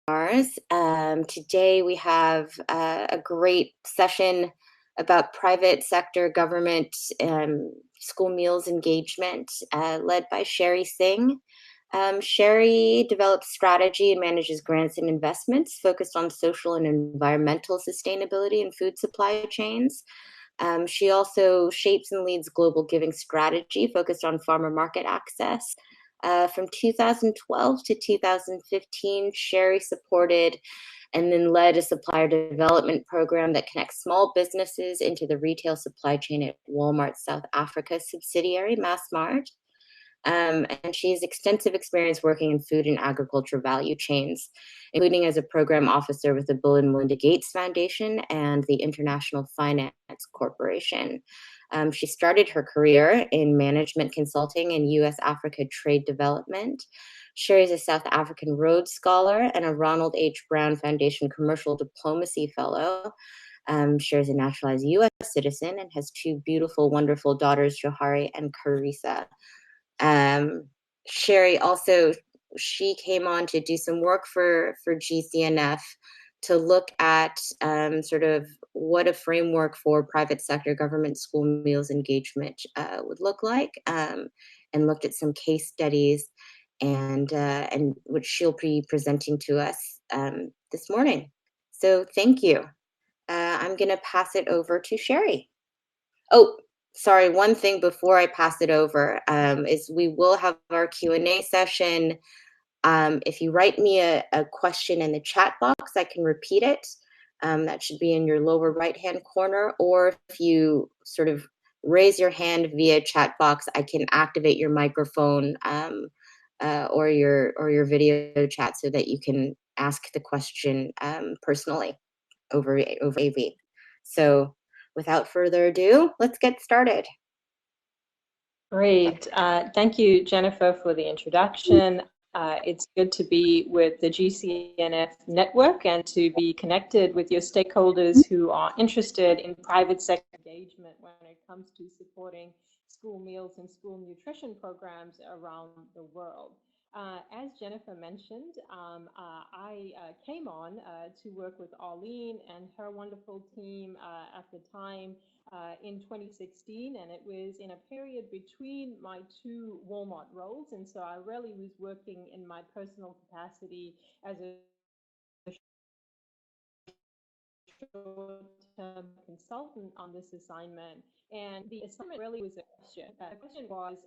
Today we have a great session about private sector government school meals engagement led by Sherry Singh. Sherry develops strategy and manages grants and investments focused on social and environmental sustainability and food supply chains. She also shapes and leads global giving strategy focused on farmer market access. From 2012 to 2015, Sherry supported and then led a supplier development program that connects small businesses into the retail supply chain at Walmart's South Africa subsidiary, Massmart. And she has extensive experience working in food and agriculture value chains, including as a program officer with the Bill and Melinda Gates Foundation and the International Finance Corporation. She started her career in management consulting and U.S. Africa trade development. Sherry is a South African Rhodes Scholar and a Ronald H. Brown Foundation Commercial Diplomacy Fellow. Sherry is a naturalized U.S. citizen and has two beautiful, wonderful daughters, Johari and Carissa. Sherry also, she came on to do some work for GCNF to look at sort of what a framework for private sector government school meals engagement would look like, and looked at some case studies and which she'll be presenting to us this morning. So thank you. I'm going to pass it over to Sherry. Oh, sorry, one thing before I pass it over is we will have our Q&A session. If you write me a question in the chat box, I can repeat it. That should be in your lower right-hand corner. Or if you sort of raise your hand via chat box, I can activate your microphone or your video chat so that you can ask the question personally over AV. So without further ado, let's get started. Great. Thank you, Jennifer, for the introduction. It's good to be with the GCNF network and to be connected with your stakeholders who are interested in private sector engagement when it comes to supporting school meals and school nutrition programs around the world. As Jennifer mentioned, I came on to work with Arlene and her wonderful team at the time in 2016, and it was in a period between my two Walmart roles, and so I really was working in my personal capacity as a short-term consultant on this assignment. And the assignment really was a question. The question was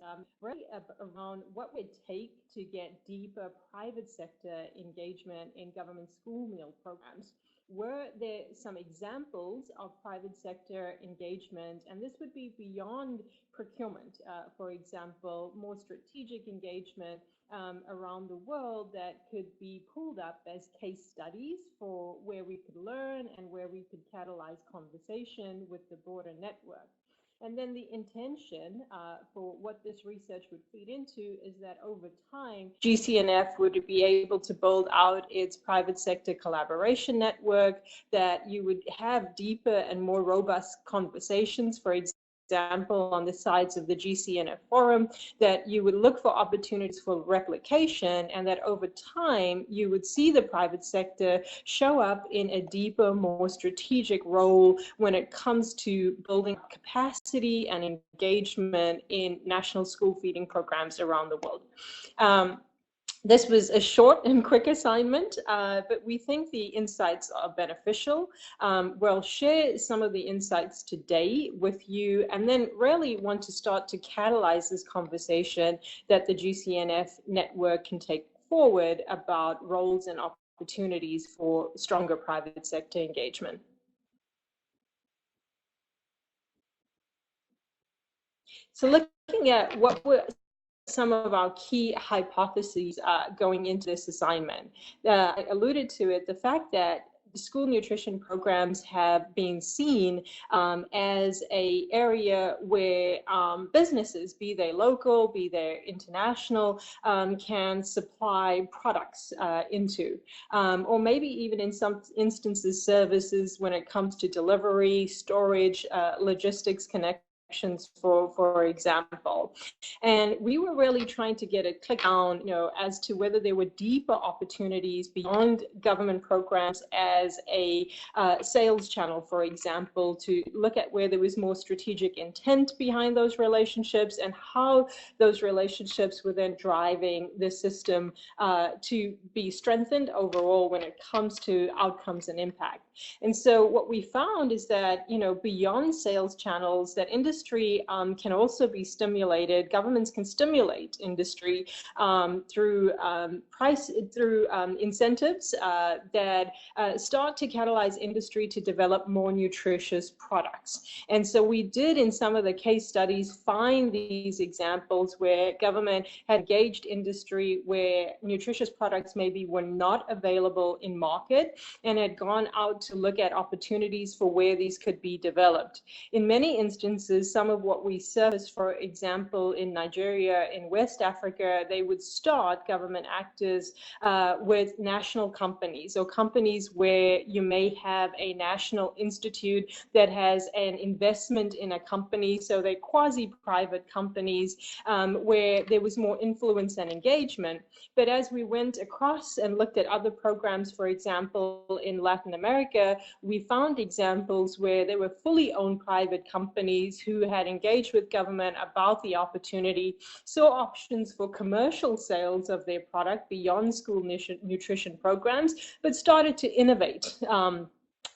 really around what would it take to get deeper private sector engagement in government school meal programs. Were there some examples of private sector engagement, and this would be beyond procurement, for example, more strategic engagement around the world that could be pulled up as case studies for where we could learn and where we could catalyze conversation with the broader network. And then the intention for what this research would feed into is that over time, GCNF would be able to build out its private sector collaboration network, that you would have deeper and more robust conversations, for example, on the sides of the GCNF forum, that you would look for opportunities for replication, and that over time you would see the private sector show up in a deeper, more strategic role when it comes to building capacity and engagement in national school feeding programs around the world. This was a short and quick assignment, but we think the insights are beneficial. We'll share some of the insights today with you, and then really want to start to catalyze this conversation that the GCNF network can take forward about roles and opportunities for stronger private sector engagement. So looking at what were some of our key hypotheses going into this assignment. I alluded to it, the fact that the school nutrition programs have been seen as an area where businesses, be they local, be they international, can supply products into, or maybe even in some instances services when it comes to delivery, storage, logistics, connectivity inspections, for example. And we were really trying to get a click down, as to whether there were deeper opportunities beyond government programs as a sales channel, for example, to look at where there was more strategic intent behind those relationships and how those relationships were then driving the system to be strengthened overall when it comes to outcomes and impact. And so what we found is that, beyond sales channels, that industry can also be stimulated. Governments can stimulate industry through incentives that start to catalyze industry to develop more nutritious products. And so we did, in some of the case studies, find these examples where government had engaged industry where nutritious products maybe were not available in market, and had gone out to look at opportunities for where these could be developed. In many instances, some of what we surfaced, for example, in Nigeria, in West Africa, they would start, government actors, with national companies, or companies where you may have a national institute that has an investment in a company. So they're quasi-private companies where there was more influence and engagement. But as we went across and looked at other programs, for example, in Latin America, we found examples where there were fully owned private companies who had engaged with government about the opportunity, saw options for commercial sales of their product beyond school nutrition programs, but started to innovate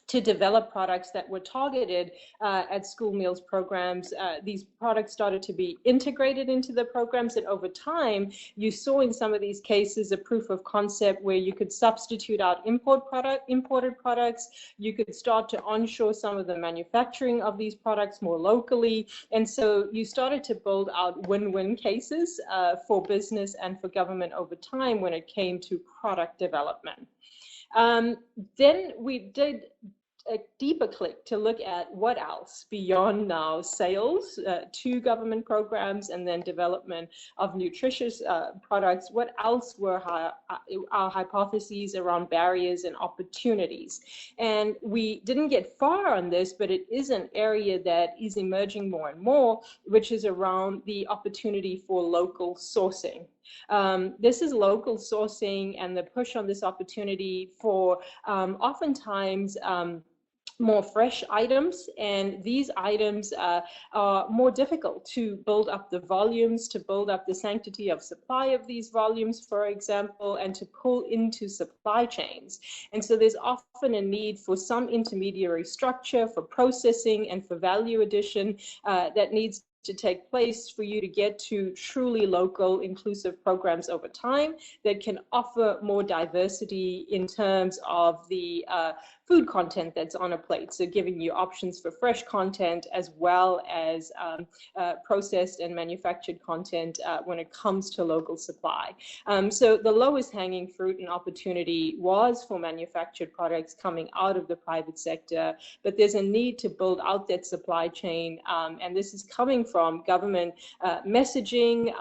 to develop products that were targeted at school meals programs. These products started to be integrated into the programs, and over time, you saw in some of these cases a proof of concept where you could substitute out imported products. You could start to onshore some of the manufacturing of these products more locally, and so you started to build out win-win cases for business and for government over time when it came to product development. Then we did a deeper click to look at what else beyond now sales to government programs and then development of nutritious products. What else were our hypotheses around barriers and opportunities? And we didn't get far on this, but it is an area that is emerging more and more, which is around the opportunity for local sourcing. This is local sourcing and the push on this opportunity for oftentimes more fresh items, and these items are more difficult to build up the volumes, to build up the sanctity of supply of these volumes, for example, and to pull into supply chains. And so there's often a need for some intermediary structure for processing and for value addition that needs to take place for you to get to truly local inclusive programs over time that can offer more diversity in terms of the food content that's on a plate. So giving you options for fresh content as well as processed and manufactured content when it comes to local supply. So the lowest hanging fruit and opportunity was for manufactured products coming out of the private sector, but there's a need to build out that supply chain, and this is coming from government messaging,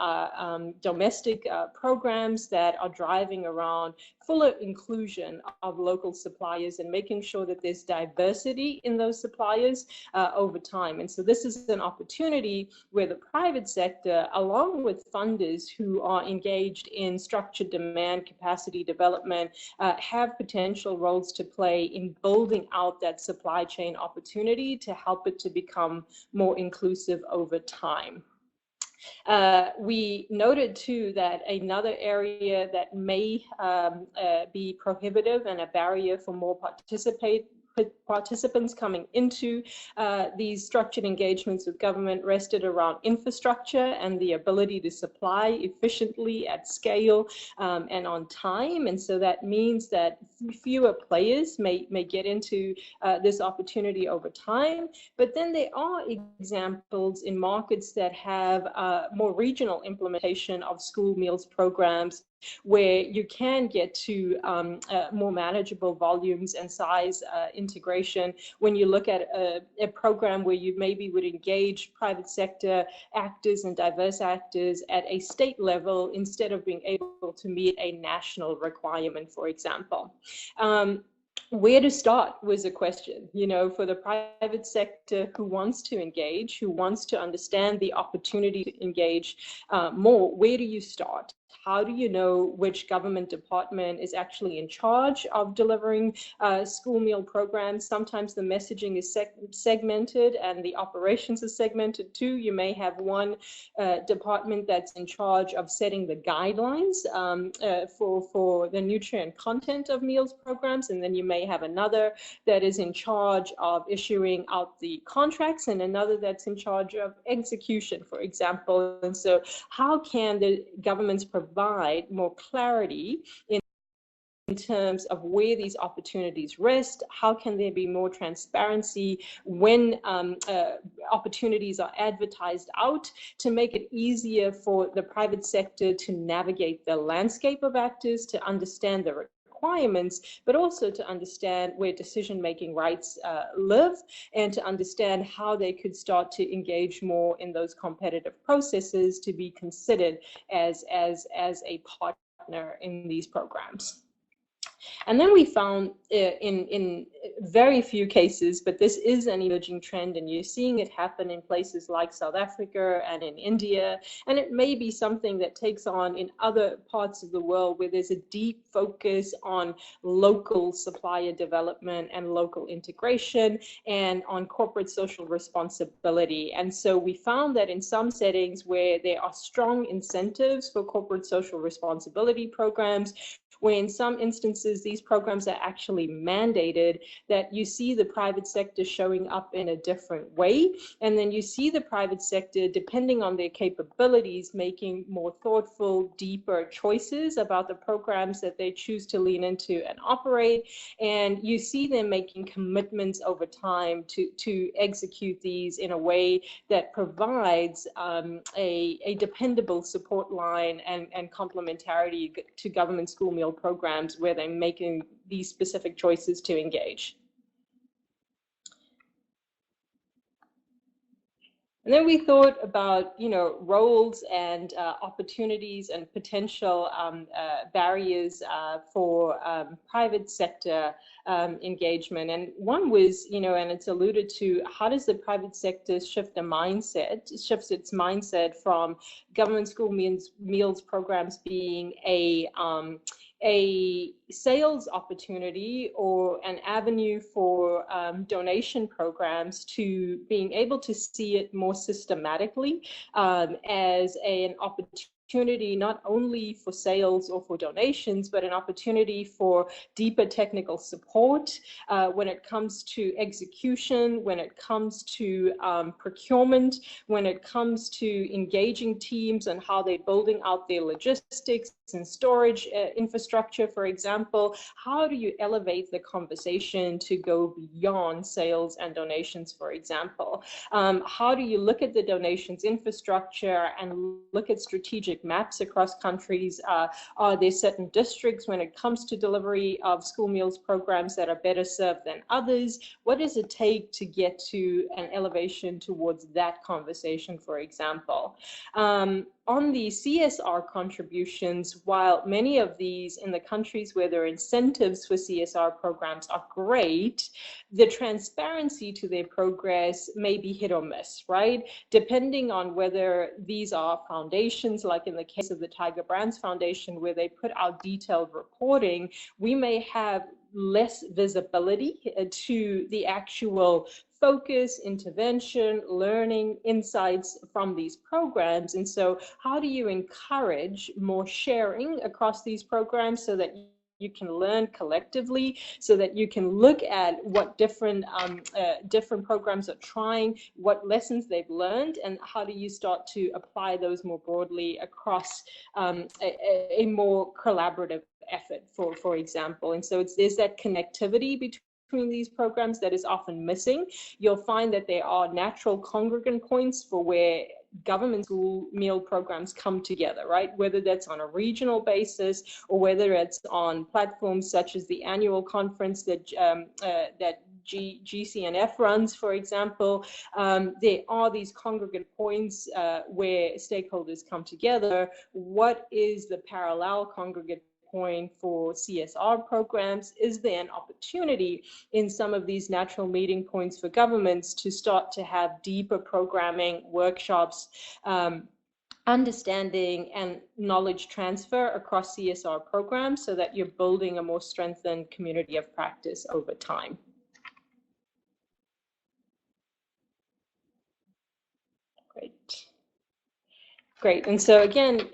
domestic programs that are driving around fuller inclusion of local suppliers and making sure that there's diversity in those suppliers over time. And so this is an opportunity where the private sector, along with funders who are engaged in structured demand capacity development, have potential roles to play in building out that supply chain opportunity to help it to become more inclusive over time. We noted too that another area that may be prohibitive and a barrier for more participants coming into these structured engagements with government rested around infrastructure and the ability to supply efficiently at scale and on time. And so that means that fewer players may get into this opportunity over time. But then there are examples in markets that have more regional implementation of school meals programs where you can get to more manageable volumes and size integration when you look at a program where you maybe would engage private sector actors and diverse actors at a state level instead of being able to meet a national requirement, for example. where to start was a question, for the private sector who wants to engage, who wants to understand the opportunity to engage more. Where do you start? How do you know which government department is actually in charge of delivering school meal programs? Sometimes the messaging is segmented and the operations is segmented too. You may have one department that's in charge of setting the guidelines for the nutrient content of meals programs, and then you may have another that is in charge of issuing out the contracts, and another that's in charge of execution, for example. And so how can the governments provide more clarity in terms of where these opportunities rest? How can there be more transparency when opportunities are advertised out, to make it easier for the private sector to navigate the landscape of actors, to understand the requirements, but also to understand where decision-making rights live, and to understand how they could start to engage more in those competitive processes, to be considered as a partner in these programs. And then we found in very few cases, but this is an emerging trend, and you're seeing it happen in places like South Africa and in India, and it may be something that takes on in other parts of the world where there's a deep focus on local supplier development and local integration and on corporate social responsibility. And so we found that in some settings where there are strong incentives for corporate social responsibility programs, where in some instances these programs are actually mandated, that you see the private sector showing up in a different way. And then you see the private sector, depending on their capabilities, making more thoughtful, deeper choices about the programs that they choose to lean into and operate. And you see them making commitments over time to execute these in a way that provides a dependable support line and complementarity to government school meal programs where they're making these specific choices to engage. And then we thought about, roles and opportunities and potential barriers for private sector engagement. And one was, and it's alluded to, how does the private sector shifts its mindset from government school meals programs being a sales opportunity or an avenue for donation programs, to being able to see it more systematically as an opportunity not only for sales or for donations, but an opportunity for deeper technical support when it comes to execution, when it comes to procurement, when it comes to engaging teams and how they're building out their logistics and storage infrastructure, for example. How do you elevate the conversation to go beyond sales and donations, for example? How do you look at the donations infrastructure and look at strategic maps across countries? Are there certain districts when it comes to delivery of school meals programs that are better served than others? What does it take to get to an elevation towards that conversation, for example? On the CSR contributions, while many of these in the countries where there are incentives for CSR programs are great, the transparency to their progress may be hit or miss, right? Depending on whether these are foundations, like in the case of the Tiger Brands Foundation, where they put out detailed reporting, we may have less visibility to the actual focus, intervention, learning, insights from these programs. And so how do you encourage more sharing across these programs so that you can learn collectively, so that you can look at what different programs are trying, what lessons they've learned, and how do you start to apply those more broadly across a more collaborative effort, for example. And so there's that connectivity between these programs that is often missing. You'll find that there are natural congregant points for where government school meal programs come together, right? Whether that's on a regional basis or whether it's on platforms such as the annual conference that GCNF runs, for example. There are these congregate points where stakeholders come together. What is the parallel congregate point for CSR programs? Is there an opportunity in some of these natural meeting points for governments to start to have deeper programming workshops, understanding and knowledge transfer across CSR programs so that you're building a more strengthened community of practice over time? Great. Great. And so again,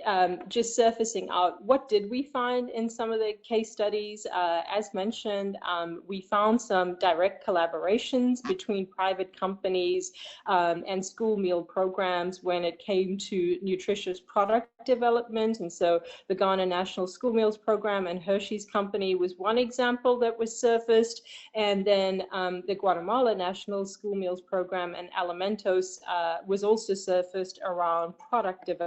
just surfacing out, what did we find in some of the case studies? As mentioned, we found some direct collaborations between private companies and school meal programs when it came to nutritious product development. And so the Ghana National School Meals Program and Hershey's Company was one example that was surfaced. And then the Guatemala National School Meals Program and Alimentos was also surfaced around product development.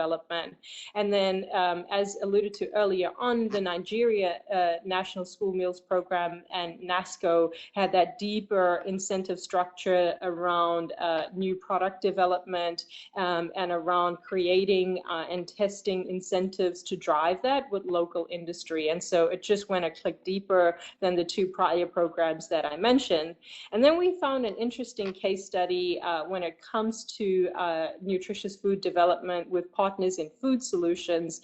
And then, as alluded to earlier on, the Nigeria National School Meals Program and NASCO had that deeper incentive structure around new product development and around creating and testing incentives to drive that with local industry. And so it just went a click deeper than the two prior programs that I mentioned. And then we found an interesting case study when it comes to nutritious food development with Partners in Food Solutions,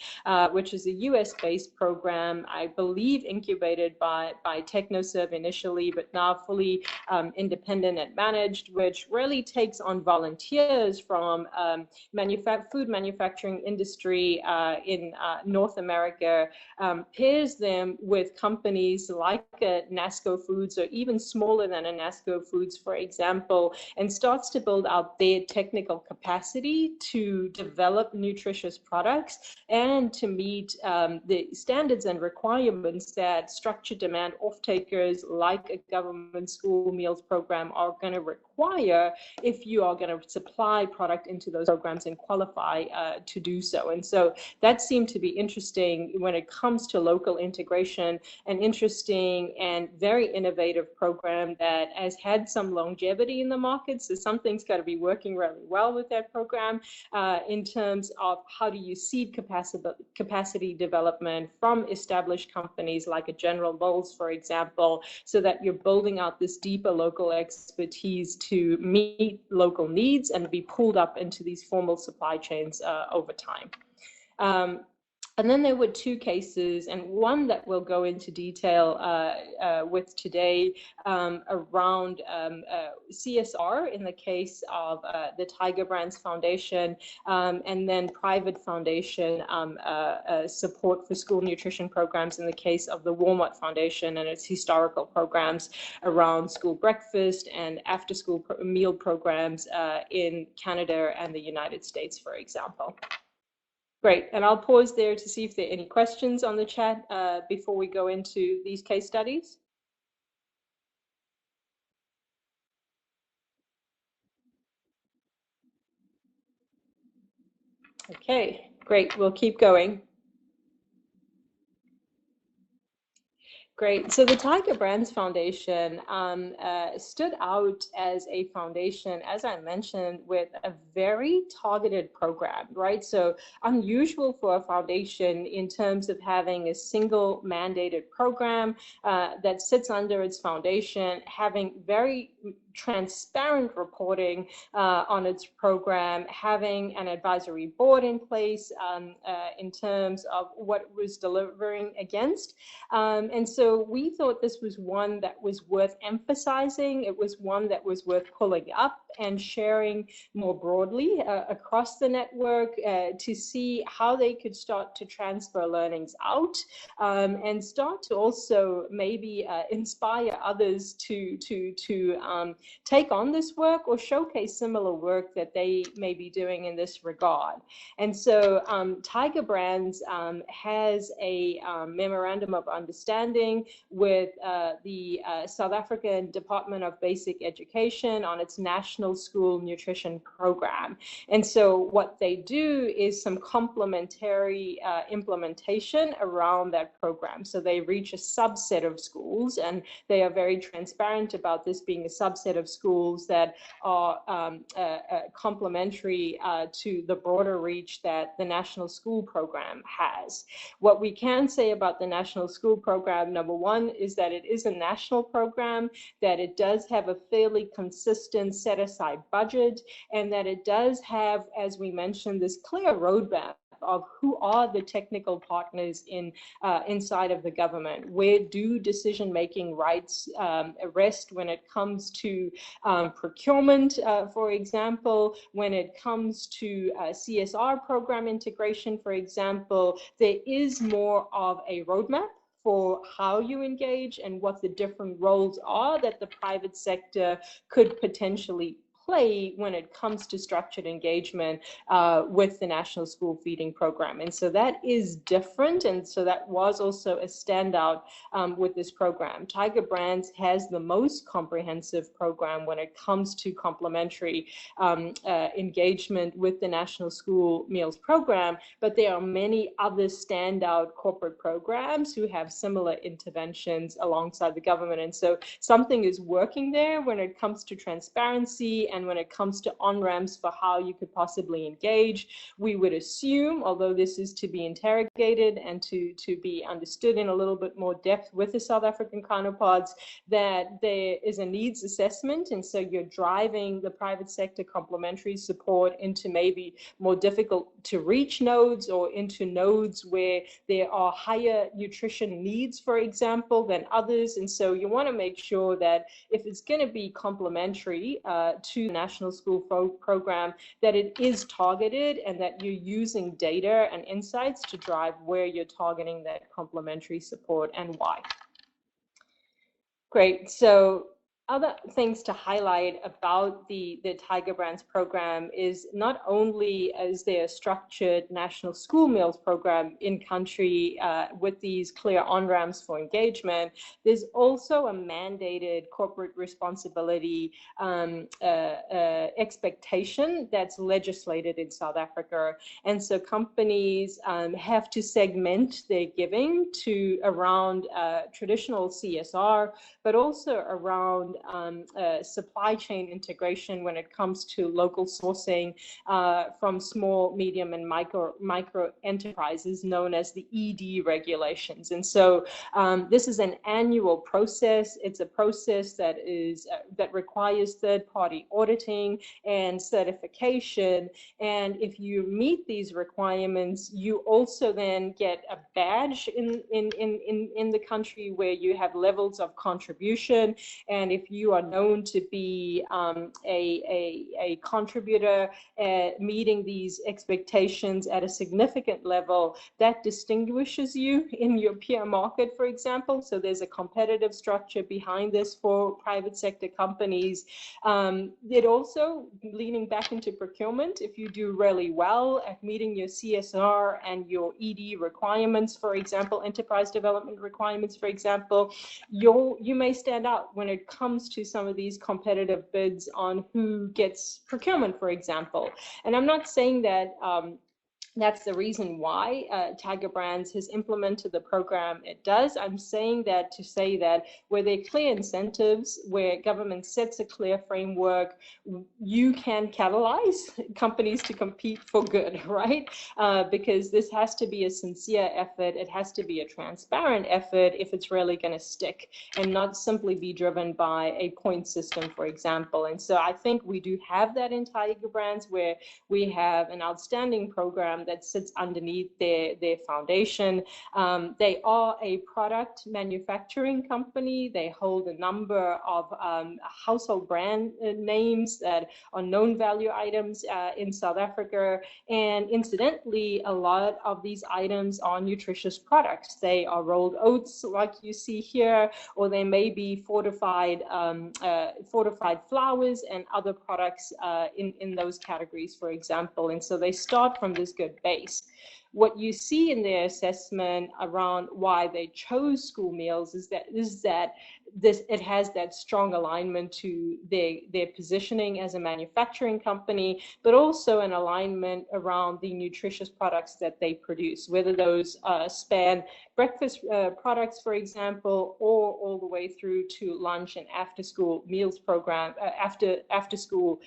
which is a US-based program, I believe incubated by TechnoServe initially, but now fully independent and managed, which really takes on volunteers from food manufacturing industry in North America, pairs them with companies like NASCO Foods or even smaller than a NASCO Foods, for example, and starts to build out their technical capacity to develop nutritious products and to meet the standards and requirements that structured demand off-takers like a government school meals program are going to require if you are going to supply product into those programs and qualify to do so. And so that seemed to be interesting when it comes to local integration, an interesting and very innovative program that has had some longevity in the market. So something's got to be working really well with that program in terms of how do you seed capacity development from established companies like a General Mills, for example, so that you're building out this deeper local expertise to meet local needs and be pulled up into these formal supply chains over time. And then there were two cases, and one that we'll go into detail with today around CSR in the case of the Tiger Brands Foundation, and then private foundation support for school nutrition programs in the case of the Walmart Foundation and its historical programs around school breakfast and after-school meal programs in Canada and the United States, for example. Great, and I'll pause there to see if there are any questions on the chat before we go into these case studies. Okay, great, we'll keep going. Great. So the Tiger Brands Foundation stood out as a foundation, as I mentioned, with a very targeted program, right? So unusual for a foundation in terms of having a single mandated program that sits under its foundation, having very transparent reporting on its program, having an advisory board in place in terms of what it was delivering against. And so we thought this was one that was worth emphasizing. It was one that was worth pulling up and sharing more broadly across the network to see how they could start to transfer learnings out and start to also maybe inspire others to take on this work or showcase similar work that they may be doing in this regard. And so Tiger Brands has a memorandum of understanding with the South African Department of Basic Education on its National School Nutrition Program. And so what they do is some complementary implementation around that program. So they reach a subset of schools, and they are very transparent about this being a subset set of schools that are complementary to the broader reach that the National School Program has. What we can say about the National School Program, number one, is that it is a national program, that it does have a fairly consistent set-aside budget, and that it does have, as we mentioned, this clear roadmap of who are the technical partners inside of the government. Where do decision-making rights rest when it comes to procurement, for example, when it comes to CSR program integration, for example. There is more of a roadmap for how you engage and what the different roles are that the private sector could potentially play when it comes to structured engagement with the National School Feeding Program. And so that is different, and so that was also a standout with this program. Tiger Brands has the most comprehensive program when it comes to complementary engagement with the National School Meals Program, but there are many other standout corporate programs who have similar interventions alongside the government. And so something is working there when it comes to transparency and when it comes to on-ramps for how you could possibly engage. We would assume, although this is to be interrogated and to be understood in a little bit more depth with the South African counterparts, that there is a needs assessment, and so you're driving the private sector complementary support into maybe more difficult to reach nodes, or into nodes where there are higher nutrition needs, for example, than others. And so you want to make sure that if it's going to be complementary to the National School Program, that it is targeted and that you're using data and insights to drive where you're targeting that complementary support and why. Great. So other things to highlight about the Tiger Brands program is not only is there a structured national school meals program in country with these clear on-ramps for engagement, there's also a mandated corporate responsibility expectation that's legislated in South Africa. And so companies have to segment their giving to around traditional CSR, but also around supply chain integration when it comes to local sourcing from small, medium, and micro enterprises, known as the ED regulations. And so this is an annual process. It's a process that requires third-party auditing and certification. And if you meet these requirements, you also then get a badge in the country where you have levels of contribution. And if you are known to be a contributor meeting these expectations at a significant level, that distinguishes you in your peer market, for example. So there's a competitive structure behind this for private sector companies. It also, leaning back into procurement, if you do really well at meeting your CSR and your ED requirements, for example, enterprise development requirements, for example, you may stand out when it comes to some of these competitive bids on who gets procurement, for example. And I'm not saying that that's the reason why Tiger Brands has implemented the program it does. I'm saying that to say that where there are clear incentives, where government sets a clear framework, you can catalyze companies to compete for good, right? Because this has to be a sincere effort. It has to be a transparent effort if it's really going to stick, and not simply be driven by a point system, for example. And so I think we do have that in Tiger Brands, where we have an outstanding program that sits underneath their foundation. They are a product manufacturing company. They hold a number of household brand names that are known value items in South Africa. And incidentally, a lot of these items are nutritious products. They are rolled oats, like you see here, or they may be fortified flours and other products in those categories, for example. And so they start from this good base. what you see in their assessment around why they chose school meals is that it has that strong alignment to their positioning as a manufacturing company, but also an alignment around the nutritious products that they produce, whether those span breakfast products, for example, or all the way through to lunch and after school meals program, after school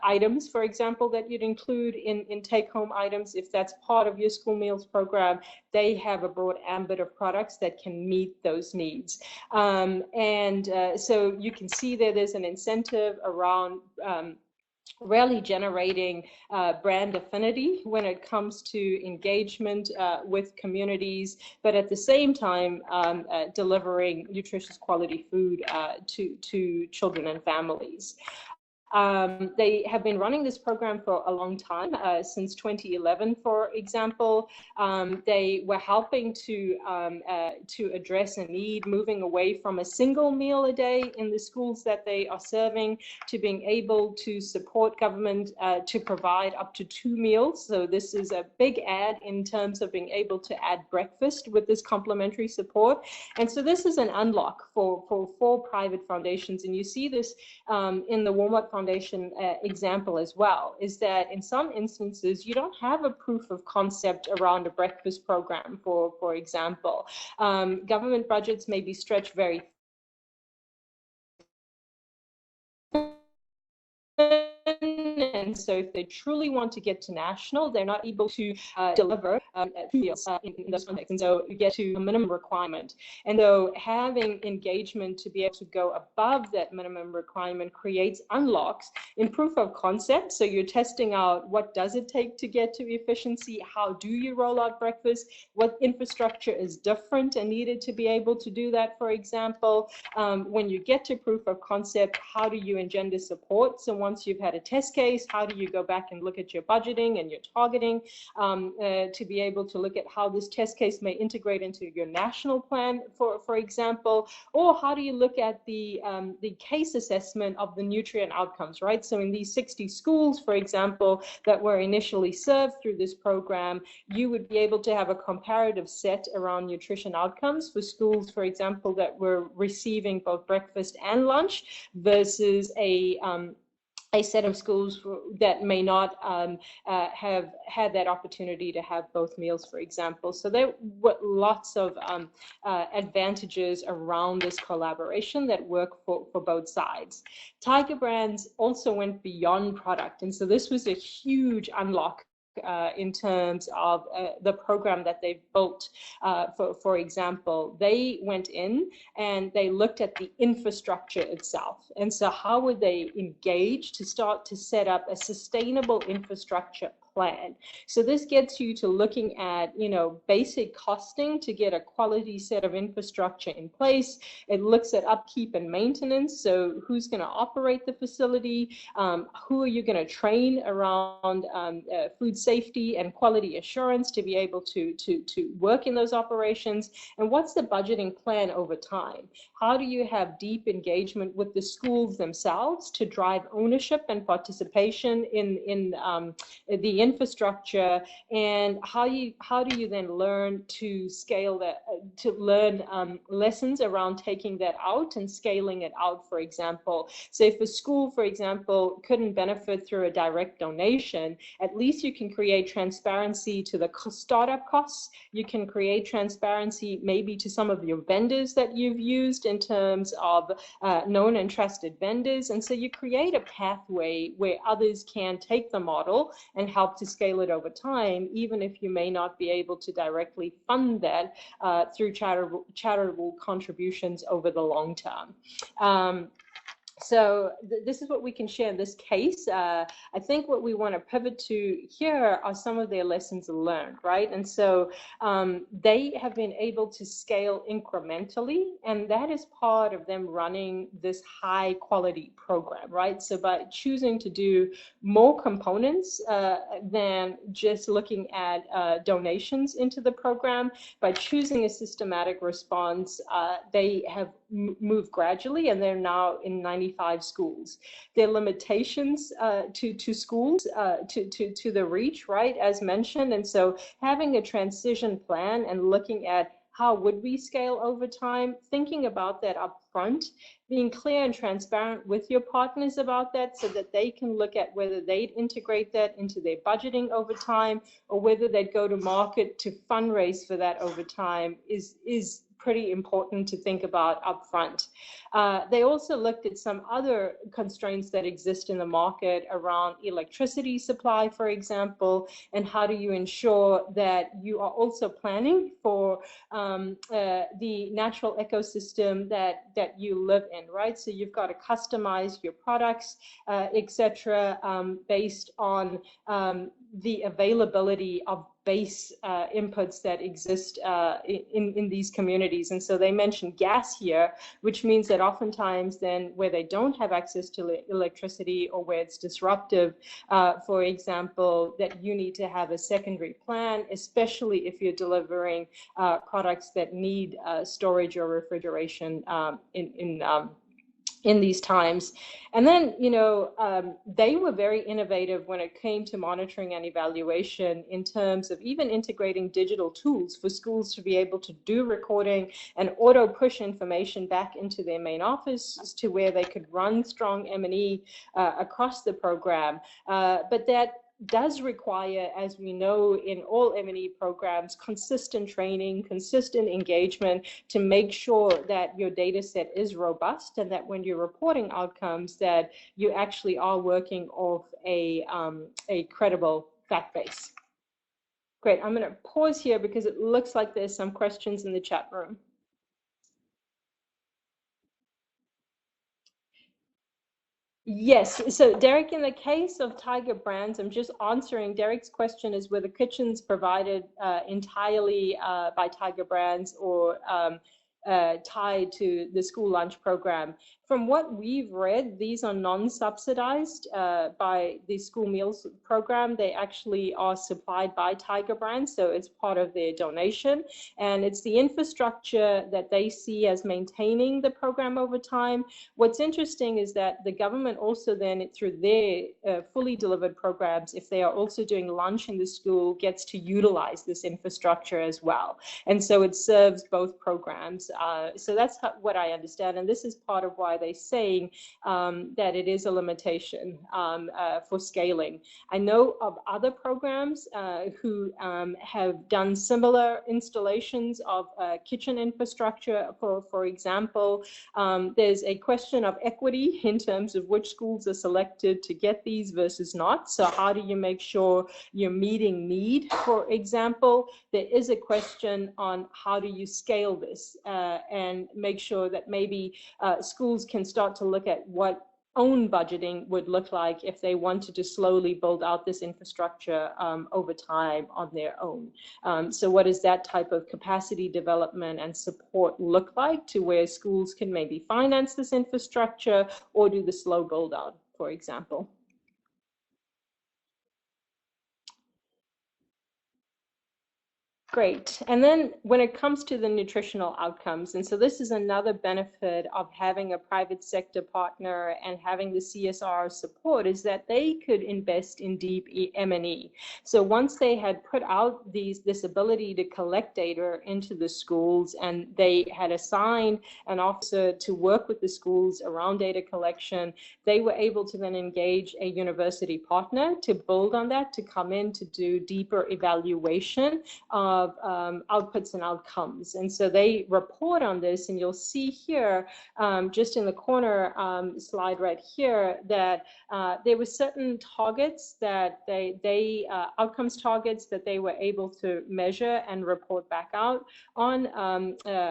items, for example, that you'd include in take home items. If that's part of your school meals program, they have a broad ambit of products that can meet those needs. So you can see there's an incentive around really generating brand affinity when it comes to engagement with communities, but at the same time delivering nutritious quality food to children and families. They have been running this program for a long time, since 2011, for example. They were helping to address a need, moving away from a single meal a day in the schools that they are serving to being able to support government to provide up to 2 meals. So this is a big add in terms of being able to add breakfast with this complementary support. And so this is an unlock for private foundations. And you see this in the Walmart Foundation example as well, is that in some instances, you don't have a proof of concept around a breakfast program, for example. Government budgets may be stretched very and so if they truly want to get to national, they're not able to deliver meals in those contexts. And so you get to a minimum requirement. And so having engagement to be able to go above that minimum requirement creates unlocks in proof of concept. So you're testing out what does it take to get to efficiency? How do you roll out breakfast? What infrastructure is different and needed to be able to do that, for example? When you get to proof of concept, how do you engender support? So once you've had a test case, how do you go back and look at your budgeting and your targeting to be able to look at how this test case may integrate into your national plan, for example? Or how do you look at the case assessment of the nutrient outcomes, right? So in these 60 schools, for example, that were initially served through this program, you would be able to have a comparative set around nutrition outcomes for schools, for example, that were receiving both breakfast and lunch versus a set of schools that may not have had that opportunity to have both meals, for example. So there were lots of advantages around this collaboration that work for both sides. Tiger Brands also went beyond product, and so this was a huge unlock in terms of the program that they've built. For example, they went in and they looked at the infrastructure itself. And so how would they engage to start to set up a sustainable infrastructure plan? So this gets you to looking at, basic costing to get a quality set of infrastructure in place. It looks at upkeep and maintenance. So who's going to operate the facility? Who are you going to train around food safety and quality assurance to be able to work in those operations? And what's the budgeting plan over time? How do you have deep engagement with the schools themselves to drive ownership and participation in the infrastructure? And how do you then learn to scale that, to learn lessons around taking that out and scaling it out, for example? So if a school, for example, couldn't benefit through a direct donation, at least you can create transparency to the startup costs. You can create transparency maybe to some of your vendors that you've used in terms of known and trusted vendors. And so you create a pathway where others can take the model and help to scale it over time, even if you may not be able to directly fund that through charitable contributions over the long term. So this is what we can share in this case. I think what we want to pivot to here are some of their lessons learned, right? And so they have been able to scale incrementally, and that is part of them running this high quality program, right? So by choosing to do more components than just looking at donations into the program, by choosing a systematic response, they have moved gradually, and they're now in 90 95 schools. There are limitations to schools, to the reach, right, as mentioned. And so having a transition plan and looking at how would we scale over time, thinking about that up front, being clear and transparent with your partners about that so that they can look at whether they'd integrate that into their budgeting over time or whether they'd go to market to fundraise for that over time is pretty important to think about upfront. They also looked at some other constraints that exist in the market around electricity supply, for example, and how do you ensure that you are also planning for the natural ecosystem that you live in, right? So you've got to customize your products, etc., based on the availability of base inputs that exist in these communities. And so they mentioned gas here, which means that oftentimes then where they don't have access to electricity or where it's disruptive, for example, that you need to have a secondary plan, especially if you're delivering products that need storage or refrigeration in these times. And then, they were very innovative when it came to monitoring and evaluation in terms of even integrating digital tools for schools to be able to do recording and auto push information back into their main office to where they could run strong M&E across the program. But that does require, as we know in all M&E programs, consistent training, consistent engagement to make sure that your data set is robust and that when you're reporting outcomes that you actually are working off a credible fact base. Great, I'm going to pause here because it looks like there's some questions in the chat room. Yes, so Derek, in the case of Tiger Brands, I'm just answering Derek's question is were the kitchens provided entirely by Tiger Brands or tied to the school lunch program. From what we've read, these are non-subsidized by the school meals program. They actually are supplied by Tiger Brands, so it's part of their donation. And it's the infrastructure that they see as maintaining the program over time. What's interesting is that the government also then, through their fully delivered programs, if they are also doing lunch in the school, gets to utilize this infrastructure as well. And so it serves both programs. So that's what I understand. And this is part of why they're saying that it is a limitation for scaling. I know of other programs who have done similar installations of kitchen infrastructure. For example, there's a question of equity in terms of which schools are selected to get these versus not. So how do you make sure you're meeting need, for example? There is a question on how do you scale this and make sure that maybe schools can start to look at what own budgeting would look like if they wanted to slowly build out this infrastructure over time on their own. So what does that type of capacity development and support look like to where schools can maybe finance this infrastructure or do the slow build out, for example? Great. And then when it comes to the nutritional outcomes, and so this is another benefit of having a private sector partner and having the CSR support is that they could invest in deep M&E. So once they had put out this ability to collect data into the schools and they had assigned an officer to work with the schools around data collection, they were able to then engage a university partner to build on that, to come in to do deeper evaluation of outputs and outcomes. And so they report on this, and you'll see here, just in the corner slide right here, that there were certain targets that outcomes targets that they were able to measure and report back out on.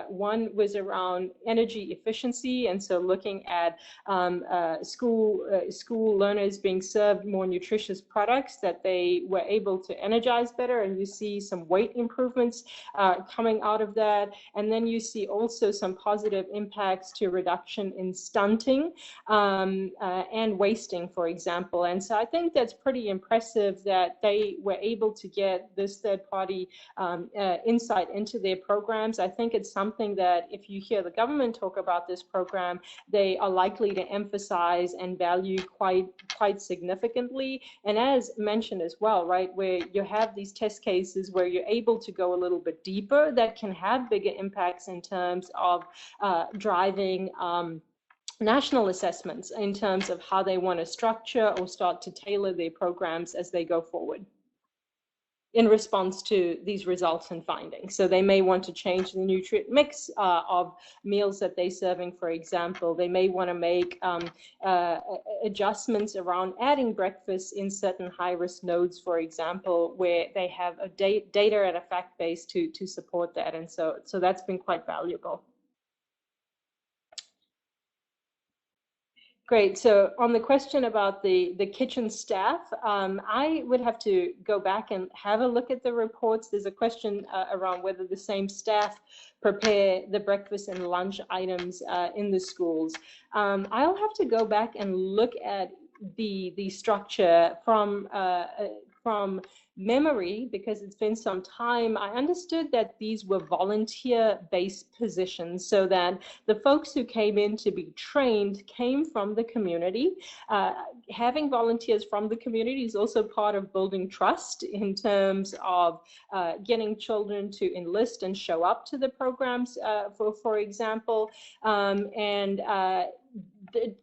One was around energy efficiency, and so looking at school learners being served more nutritious products that they were able to energize better, and you see some weight improvement improvements coming out of that. And then you see also some positive impacts to reduction in stunting and wasting, for example. And so I think that's pretty impressive that they were able to get this third-party insight into their programs. I think it's something that if you hear the government talk about this program, they are likely to emphasize and value quite significantly. And as mentioned as well, right, where you have these test cases where you're able to go a little bit deeper, that can have bigger impacts in terms of driving national assessments in terms of how they want to structure or start to tailor their programs as they go forward in response to these results and findings. So they may want to change the nutrient mix of meals that they're serving, for example. They may want to make adjustments around adding breakfast in certain high-risk nodes, for example, where they have a data and a fact base to support that. And so that's been quite valuable. Great. So on the question about the kitchen staff, I would have to go back and have a look at the reports. There's a question around whether the same staff prepare the breakfast and lunch items in the schools. I'll have to go back and look at the structure from memory, because it's been some time. I understood that these were volunteer-based positions, so that the folks who came in to be trained came from the community. Having volunteers from the community is also part of building trust in terms of getting children to enlist and show up to the programs, for example, and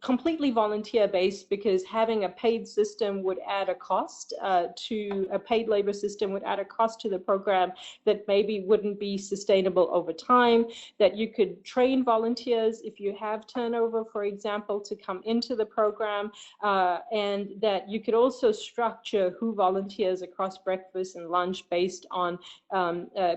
completely volunteer-based, because having a paid system would add a cost to a paid labor system would add a cost to the program that maybe wouldn't be sustainable over time. That you could train volunteers if you have turnover, for example, to come into the program, and that you could also structure who volunteers across breakfast and lunch based on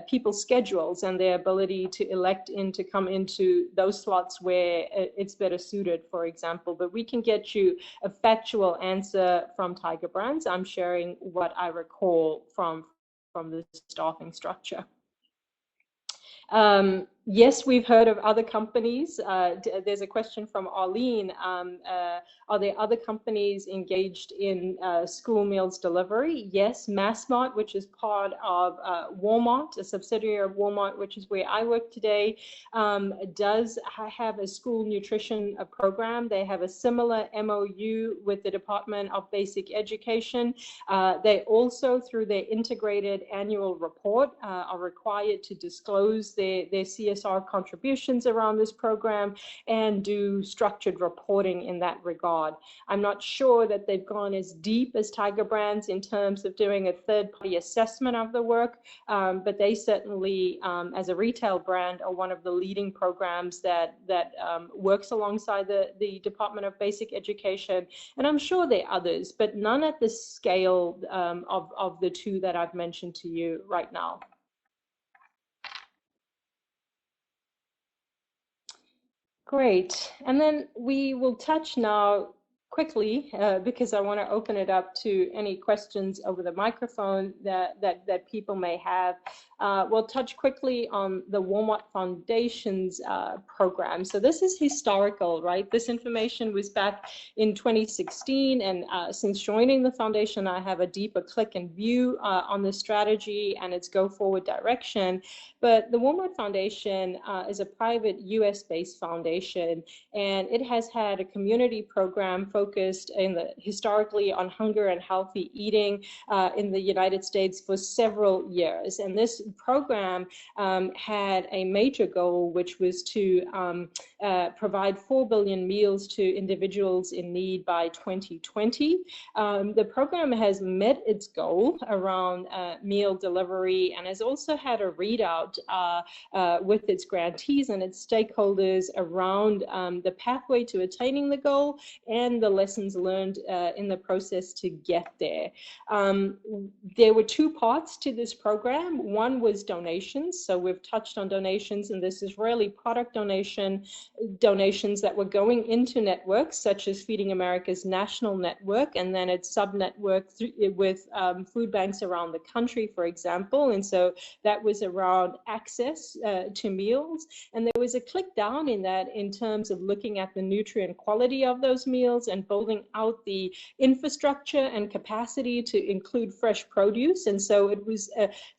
people's schedules and their ability to elect to come into those slots where it's better suited, for example. But we can get you a factual answer from Tiger Brands. I'm sharing what I recall from the staffing structure. Yes, we've heard of other companies. There's a question from Arlene. Are there other companies engaged in school meals delivery? Yes, Massmart, which is part of Walmart, a subsidiary of Walmart, which is where I work today, does have a school nutrition program. They have a similar MOU with the Department of Basic Education. They also, through their integrated annual report, are required to disclose their CSR contributions around this program and do structured reporting in that regard. I'm not sure that they've gone as deep as Tiger Brands in terms of doing a third-party assessment of the work, but they certainly, as a retail brand, are one of the leading programs that works alongside the Department of Basic Education. And I'm sure there are others, but none at the scale of the two that I've mentioned to you right now. Great. And then we will touch now quickly, because I want to open it up to any questions over the microphone that people may have. We'll touch quickly on the Walmart Foundation's program. So this is historical, right? This information was back in 2016, and since joining the foundation, I have a deeper click and view on the strategy and its go-forward direction. But the Walmart Foundation is a private US-based foundation, and it has had a community program focused historically on hunger and healthy eating in the United States for several years. And this program had a major goal, which was to provide 4 billion meals to individuals in need by 2020. The program has met its goal around meal delivery and has also had a readout with its grantees and its stakeholders around the pathway to attaining the goal and the lessons learned in the process to get there. There were two parts to this program. One was donations. So we've touched on donations, and this is really product donations that were going into networks such as Feeding America's national network, and then its sub-network with food banks around the country, for example. And so that was around access to meals. And there was a click down in that in terms of looking at the nutrient quality of those meals and building out the infrastructure and capacity to include fresh produce. And so it was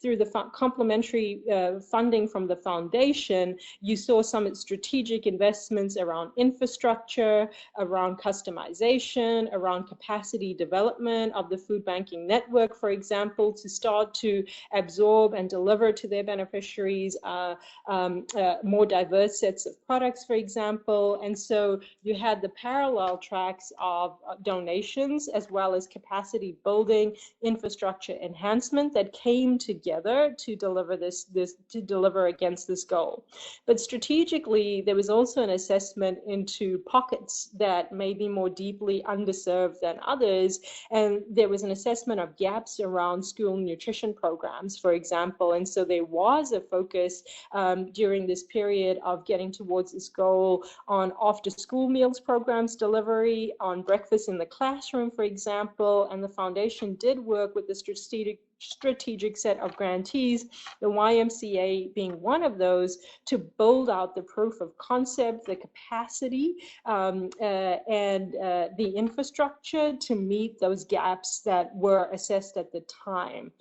through the complementary funding from the foundation, you saw some strategic investments around infrastructure, around customization, around capacity development of the food banking network, for example, to start to absorb and deliver to their beneficiaries more diverse sets of products, for example. And so you had the parallel tracks of donations as well as capacity building, infrastructure enhancement that came together to deliver to deliver against this goal. But strategically, there was also an assessment into pockets that may be more deeply underserved than others. And there was an assessment of gaps around school nutrition programs, for example. And so there was a focus during this period of getting towards this goal on after school meals programs delivery, on breakfast in the classroom, for example. And the foundation did work with the strategic set of grantees, the YMCA being one of those, to build out the proof of concept, the capacity, and the infrastructure to meet those gaps that were assessed at the time.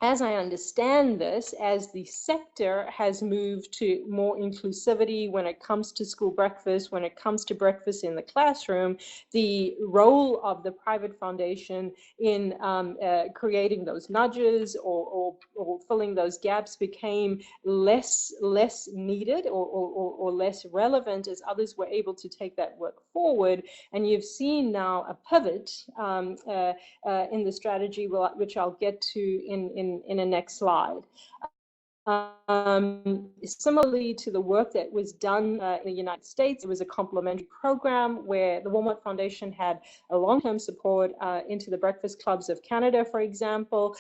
As I understand this, as the sector has moved to more inclusivity when it comes to school breakfast, when it comes to breakfast in the classroom, the role of the private foundation in creating those nudges or filling those gaps became less needed or less relevant as others were able to take that work forward. And you've seen now a pivot in the strategy, which I'll get to in a next slide. Similarly to the work that was done in the United States, it was a complementary program where the Walmart Foundation had a long-term support into the breakfast clubs of Canada, for example,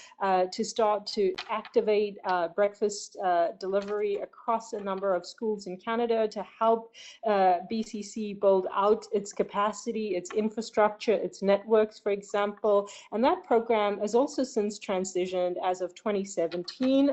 to start to activate breakfast delivery across a number of schools in Canada to help BCC build out its capacity, its infrastructure, its networks, for example. And that program has also since transitioned as of 2017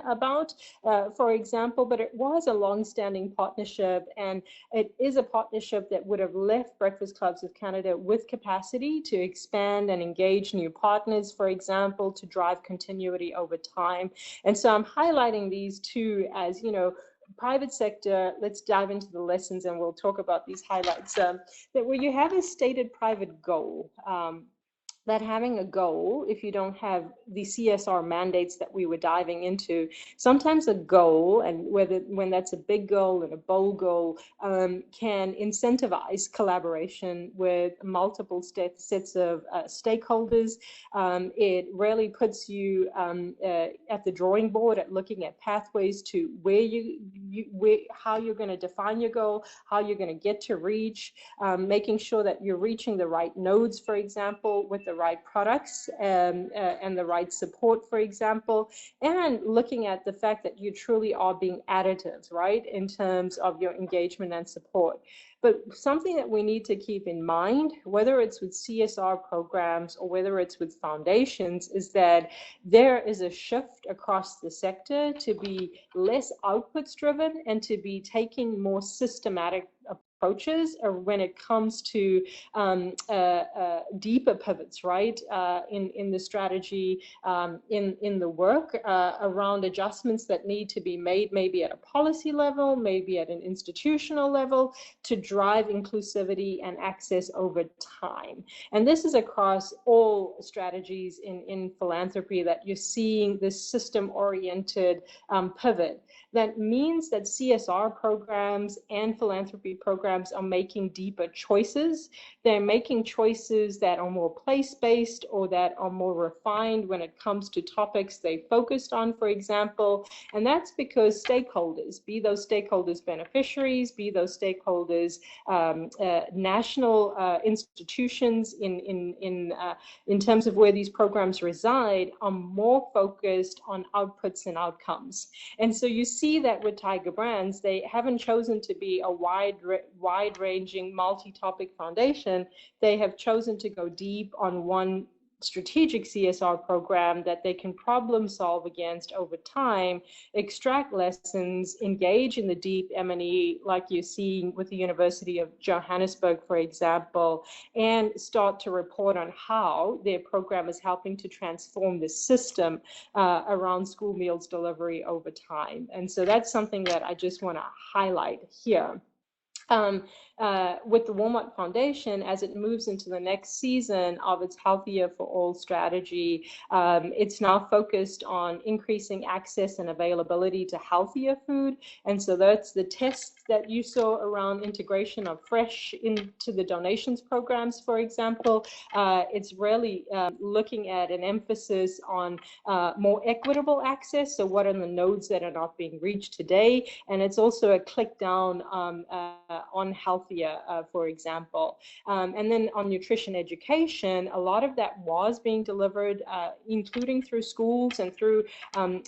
for example, but it was a long-standing partnership, and it is a partnership that would have left Breakfast Clubs of Canada with capacity to expand and engage new partners, for example, to drive continuity over time. And so I'm highlighting these two as, private sector. Let's dive into the lessons and we'll talk about these highlights. That where you have a stated private goal, that having a goal, if you don't have the CSR mandates that we were diving into, sometimes a goal, and when that's a big goal and a bold goal, can incentivize collaboration with multiple sets of stakeholders. It really puts you at the drawing board at looking at pathways to how you're going to define your goal, how you're going to get to reach, making sure that you're reaching the right nodes, for example, with the right products and the right support, for example, and looking at the fact that you truly are being additive, right, in terms of your engagement and support. But something that we need to keep in mind, whether it's with CSR programs or whether it's with foundations, is that there is a shift across the sector to be less outputs driven and to be taking more systematic approaches when it comes to deeper pivots, right, in the strategy, in the work around adjustments that need to be made, maybe at a policy level, maybe at an institutional level, to drive inclusivity and access over time. And this is across all strategies in philanthropy that you're seeing this system-oriented pivot. That means that CSR programs and philanthropy programs are making deeper choices They're making choices that are more place-based or that are more refined when it comes to topics they focused on, for example. And that's because stakeholders, be those stakeholders beneficiaries, be those stakeholders national institutions in terms of where these programs reside, are more focused on outputs and outcomes. And so you see that with Tiger Brands, they haven't chosen to be a wide-ranging, multi-topic foundation. They have chosen to go deep on one strategic CSR program that they can problem solve against over time, extract lessons, engage in the deep M&E like you're seeing with the University of Johannesburg, for example, and start to report on how their program is helping to transform the system around school meals delivery over time. And so that's something that I just want to highlight here. With the Walmart Foundation, as it moves into the next season of its Healthier for All strategy, it's now focused on increasing access and availability to healthier food. And so that's the tests that you saw around integration of fresh into the donations programs, for example. It's really looking at an emphasis on more equitable access. So what are the nodes that are not being reached today? And it's also a click down on healthier, for example. And then on nutrition education, a lot of that was being delivered, including through schools and through some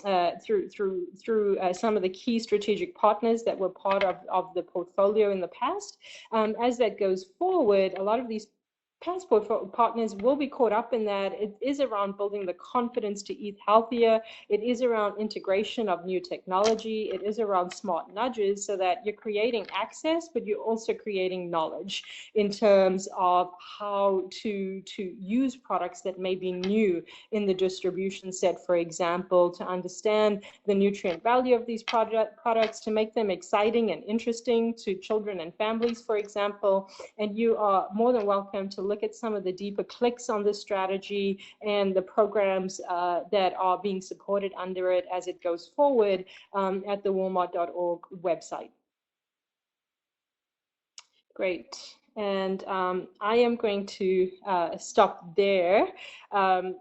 of the key strategic partners that were part of the portfolio in the past. As that goes forward, a lot of these passport partners will be caught up in that. It is around building the confidence to eat healthier. It is around integration of new technology. It is around smart nudges so that you're creating access, but you're also creating knowledge in terms of how to use products that may be new in the distribution set, for example, to understand the nutrient value of these products, to make them exciting and interesting to children and families, for example. And you are more than welcome to look at some of the deeper clicks on this strategy and the programs that are being supported under it as it goes forward at the walmart.org website. Great. And I am going to stop there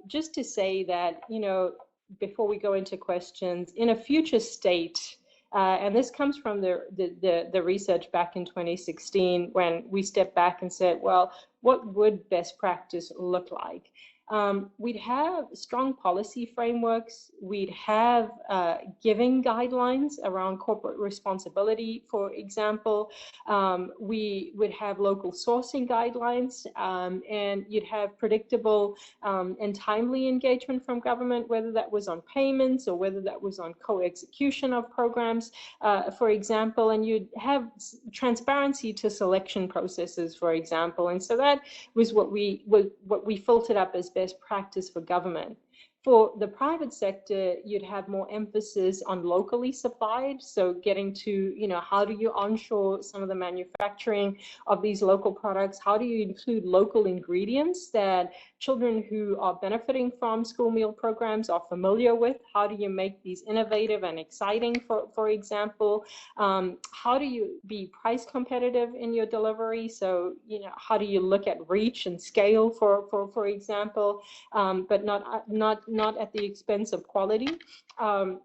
just to say that, you know, before we go into questions, in a future state, and this comes from the research back in 2016 when we stepped back and said, well, what would best practice look like? We'd have strong policy frameworks. We'd have giving guidelines around corporate responsibility, for example. We would have local sourcing guidelines, and you'd have predictable and timely engagement from government, whether that was on payments or whether that was on co-execution of programs, for example, and you'd have transparency to selection processes, for example. And so that was what we filtered up as best practice for government. For the private sector, you'd have more emphasis on locally supplied. So getting to, you know, how do you onshore some of the manufacturing of these local products? How do you include local ingredients that children who are benefiting from school meal programs are familiar with? How do you make these innovative and exciting, for example? How do you be price competitive in your delivery? So, you know, how do you look at reach and scale, for example, but not at the expense of quality? And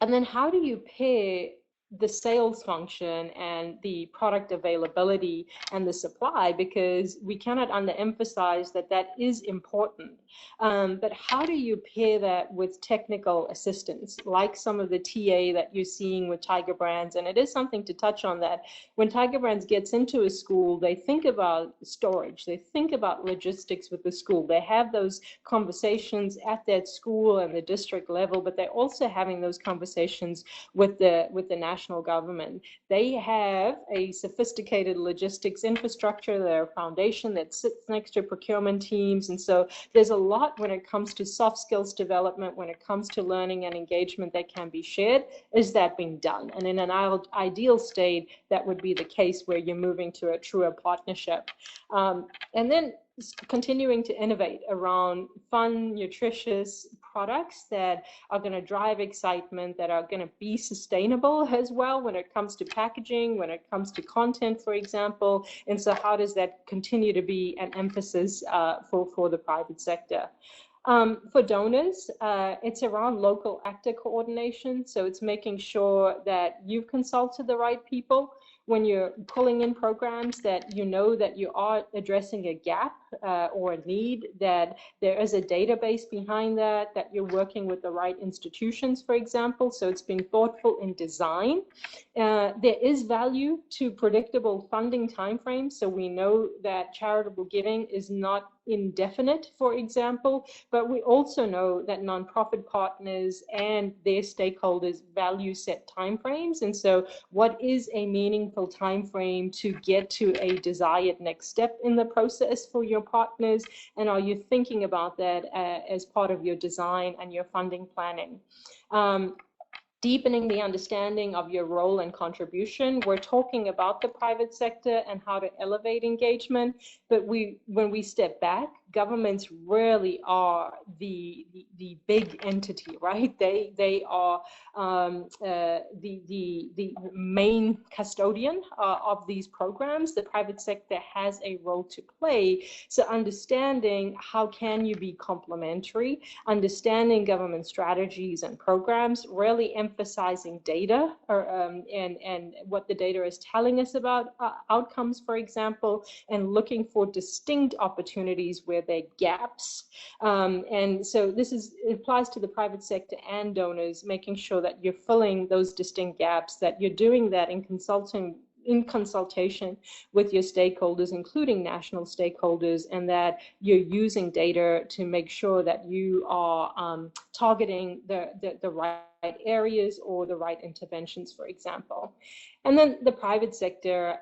then how do you pair the sales function and the product availability and the supply, because we cannot underemphasize that that is important. But how do you pair that with technical assistance, like some of the TA that you're seeing with Tiger Brands? And it is something to touch on that when Tiger Brands gets into a school, they think about storage, they think about logistics with the school. They have those conversations at that school and the district level, but they're also having those conversations with the national government. They have a sophisticated logistics infrastructure. They're a foundation that sits next to procurement teams. And so there's a lot when it comes to soft skills development, when it comes to learning and engagement that can be shared. Is that being done? And in an ideal state, that would be the case where you're moving to a truer partnership. And then continuing to innovate around fun, nutritious, products that are going to drive excitement, that are going to be sustainable as well when it comes to packaging, when it comes to content, for example. And so how does that continue to be an emphasis for the private sector? For donors, it's around local actor coordination. So it's making sure that you've consulted the right people when you're pulling in programs, that you know that you are addressing a gap or a need, that there is a database behind that, that you're working with the right institutions, for example. So it's being thoughtful in design. There is value to predictable funding timeframes. So we know that charitable giving is not indefinite, for example, but we also know that nonprofit partners and their stakeholders value set timeframes. And so what is a meaningful timeframe to get to a desired next step in the process for your partners? And are you thinking about that as part of your design and your funding planning? Deepening the understanding of your role and contribution. We're talking about the private sector and how to elevate engagement, but when we step back, governments really are the big entity, right? They are the main custodian of these programs. The private sector has a role to play. So understanding how can you be complementary, understanding government strategies and programs, really emphasizing data and what the data is telling us about outcomes, for example, and looking for distinct opportunities where there are gaps. And so it applies to the private sector and donors, making sure that you're filling those distinct gaps, that you're doing that in consultation with your stakeholders, including national stakeholders, and that you're using data to make sure that you are targeting the right areas or the right interventions, for example. And then the private sector,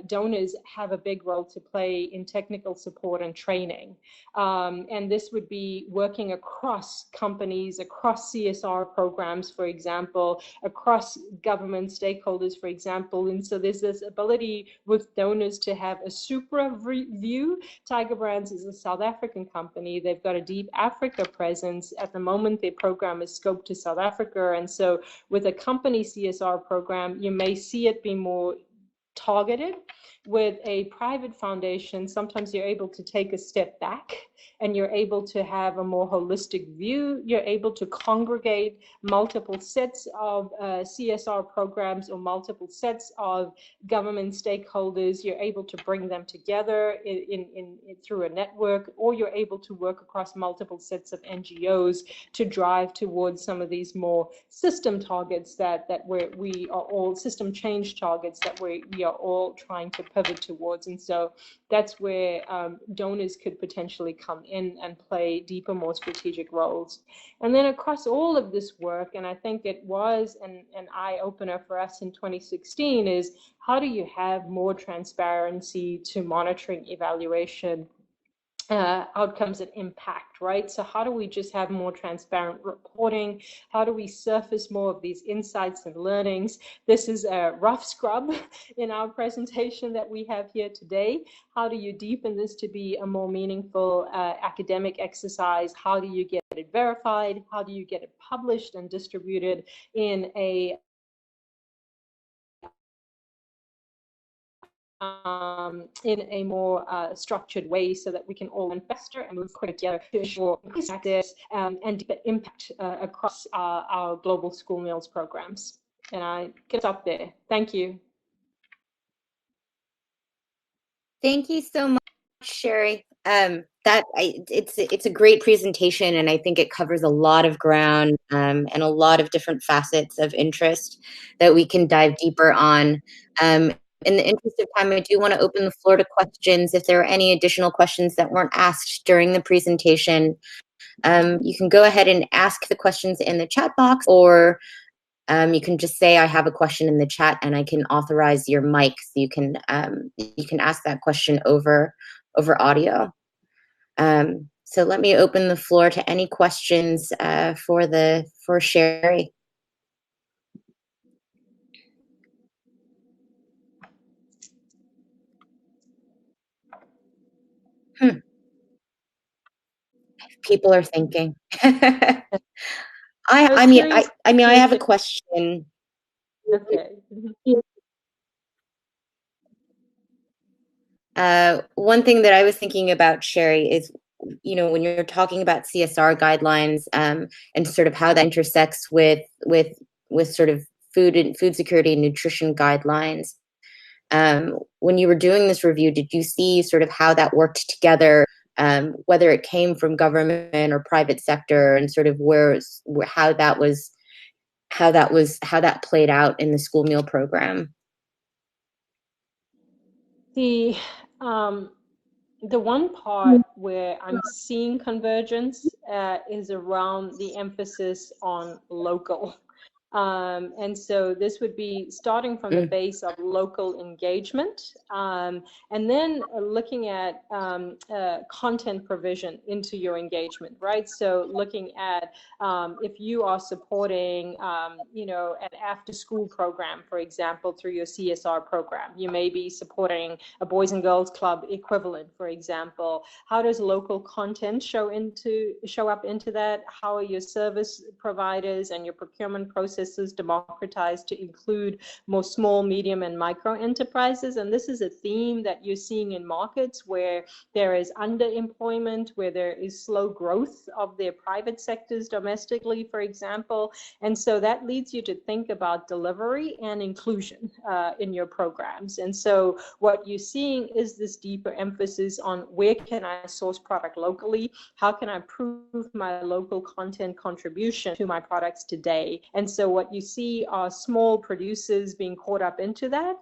donors have a big role to play in technical support and training. And this would be working across companies, across CSR programs, for example, across government stakeholders, for example. And so there's this ability with donors to have a supra view. Tiger Brands is a South African company. They've got a deep Africa presence. At the moment, their program is scoped to South Africa. And so with a company CSR program, you may see it be more targeted. With a private foundation, sometimes you're able to take a step back and you're able to have a more holistic view. You're able to congregate multiple sets of CSR programs or multiple sets of government stakeholders. You're able to bring them together through a network, or you're able to work across multiple sets of NGOs to drive towards some of these more system targets that we are all system change targets that we are all trying to pivot towards. And so that's where donors could potentially come in and play deeper, more strategic roles. And then across all of this work, and I think it was an eye-opener for us in 2016, is how do you have more transparency to monitoring, evaluation, outcomes and impact, right? So how do we just have more transparent reporting? How do we surface more of these insights and learnings? This is a rough scrub in our presentation that we have here today. How do you deepen this to be a more meaningful academic exercise? How do you get it verified? How do you get it published and distributed in a more structured way, so that we can all learn faster and move quicker together to ensure increased access and deeper impact across our global school meals programs. And I get up there. Thank you. Thank you so much, Sherry. It's a great presentation, and I think it covers a lot of ground and a lot of different facets of interest that we can dive deeper on. In the interest of time, I do want to open the floor to questions. If there are any additional questions that weren't asked during the presentation, you can go ahead and ask the questions in the chat box, or you can just say, I have a question in the chat, and I can authorize your mic so you can ask that question over audio. So let me open the floor to any questions for Sherry. People are thinking. I was curious I mean, I to have a hear. question. Okay. Mhm. One thing that I was thinking about, Sherry, is, when you're talking about CSR guidelines, and sort of how that intersects with sort of food security and nutrition guidelines. When you were doing this review, did you see sort of how that worked together, whether it came from government or private sector, and sort of how that played out in the school meal program? The um, the one part where I'm seeing convergence is around the emphasis on local. And so this would be starting from the Mm, base of local engagement, and then looking at content provision into your engagement, right? So looking at if you are supporting, an after-school program, for example, through your CSR program, you may be supporting a Boys and Girls Club equivalent, for example. How does local content show up into that? How are your service providers and your procurement processes democratized to include more small, medium, and micro enterprises? And this is a theme that you're seeing in markets where there is underemployment, where there is slow growth of their private sectors domestically, for example. And so that leads you to think about delivery and inclusion in your programs. And so what you're seeing is this deeper emphasis on where can I source product locally? How can I prove my local content contribution to my products today? And so what you see are small producers being caught up into that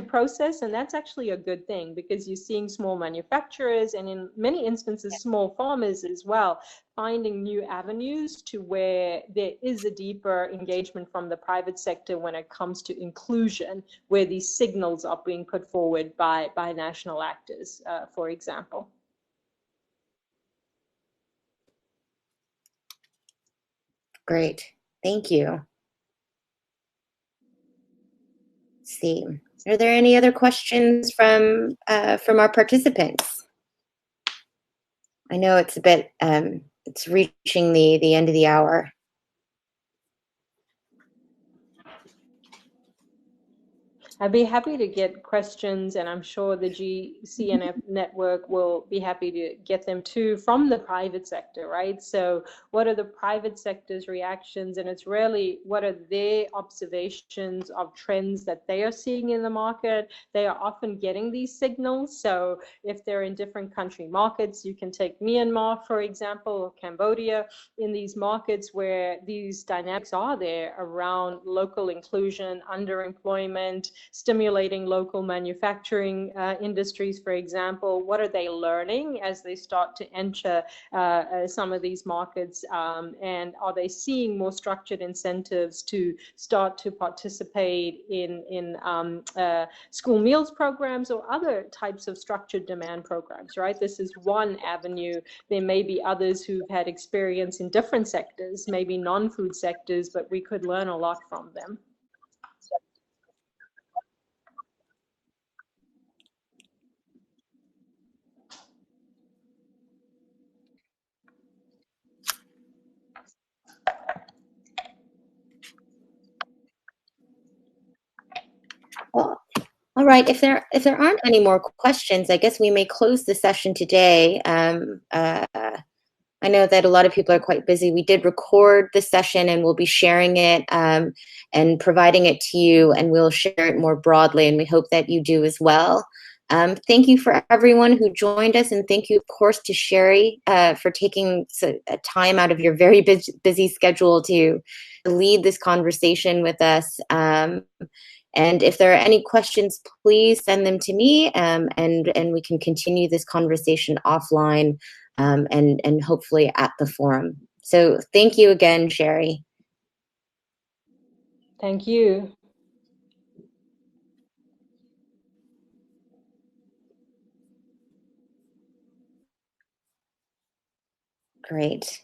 process. And that's actually a good thing, because you're seeing small manufacturers, and in many instances, small farmers as well, finding new avenues to where there is a deeper engagement from the private sector when it comes to inclusion, where these signals are being put forward by national actors, for example. great. Thank you. Let's see. Are there any other questions from our participants? I know it's a bit it's reaching the end of the hour. I'd be happy to get questions, and I'm sure the GCNF network will be happy to get them too, from the private sector, right? So what are the private sector's reactions? And it's really, what are their observations of trends that they are seeing in the market? They are often getting these signals. So if they're in different country markets, you can take Myanmar, for example, or Cambodia. In these markets where these dynamics are there around local inclusion, underemployment, stimulating local manufacturing industries, for example. What are they learning as they start to enter some of these markets? And are they seeing more structured incentives to start to participate in school meals programs or other types of structured demand programs, right? This is one avenue. There may be others who've had experience in different sectors, maybe non-food sectors, but we could learn a lot from them. Well, all right. If there aren't any more questions, I guess we may close the session today. I know that a lot of people are quite busy. We did record the session, and we'll be sharing it, and providing it to you, and we'll share it more broadly, and we hope that you do as well. Thank you for everyone who joined us, and thank you, of course, to Sherry for taking a time out of your very busy schedule to lead this conversation with us. And if there are any questions, please send them to me, and we can continue this conversation offline, and hopefully at the forum. So thank you again, Sherry. Thank you. Great.